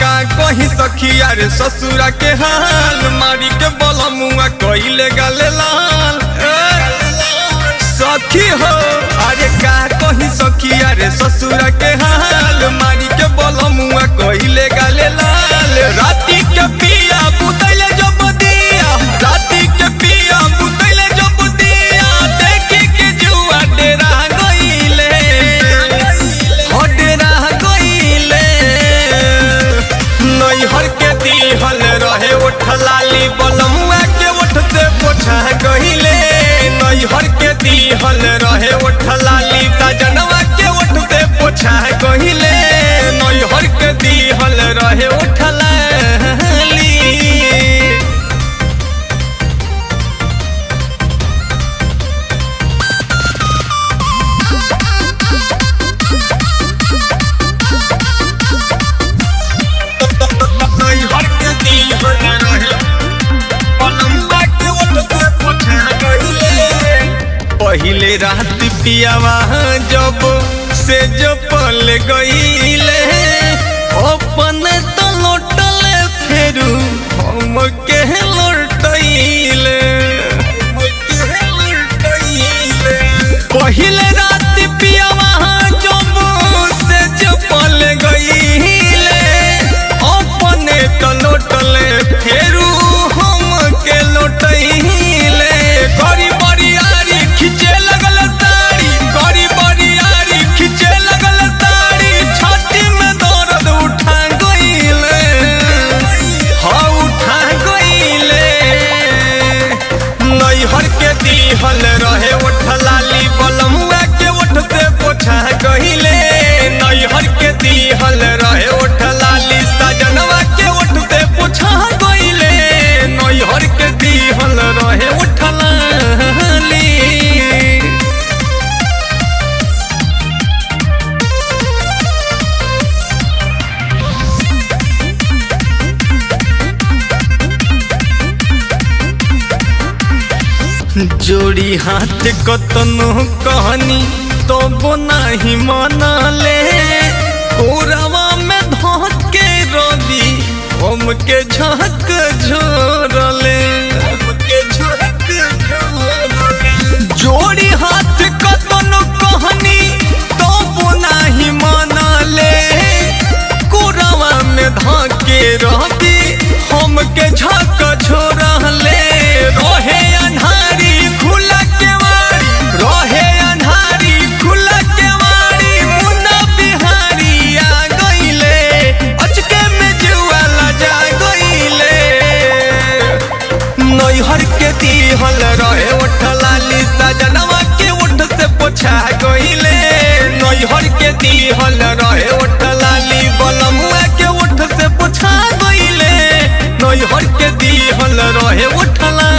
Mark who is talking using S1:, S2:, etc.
S1: का कही सखिया रे ससुरा के हाल मारी के बलमुआ कइले गाले लाल सखी हो। अरे का कही सखिया रे ससुरा के हाल मारी के बलमुआ कइले गाले लाल। राती के पिया बुतैले जब दिया, राती के पिया बुतैले जब दिया, देखी के जुआ डेरा गइले हो डेरा गइले। नैहर के दिहल रहे ओठ लाली बलमुआ के ओठ से पोछा गइले। नैहर के दिहल रहे ओठ लाली सजनवा के ओठ से पोछा गइले। नैहर के दिहल रहे ओठ लाली। पहिले रात पियावा जब से जपल गईले, अपन तो लौटले फेरू हम के लौटैले। पहिले रात पियावा जब से जपल गईले, अपन तो लौटले फेरू हम के लौटैले। गरी बरियारी खिंचे लगल ताड़ी, गरी बरियारी खिंचे लगल ताड़ी, छाती में दर्द उठा गइले हाँ उठा गइले। नैहर के दिहल रहे ओठ लाली बलमुआ के ओठ से पोछा गइले। नैहर के दिहल रहे ओठ लाली सजनवा के ओठ से पोछा गइले। नैहर के दिहल रहे ओठ लाली। जोड़ी हाथ कतनो कहनी तो नाही मनले। कोरवा में धके रवि हम के झक झोरले। जोड़ी हाथ कतनो कहनी तो नाही मनले। कोरवा में धके रवि हम के झक झोरले। रहे अन्हारी खुला केवाड़ी, रहे अन्हारी खुला केवाड़ी, मुन्ना बिहारी आ गइले। अचके में जुआ लजा गइले। नैहर के दिहल रहे ओठ लाली सजनवा के ओठ से पोछा गइले। नैहर के दिहल रहे ओठ लाली बलमुआ के ओठ से पोछा गइले। नैहर के दिहल रहे ओठ लाली।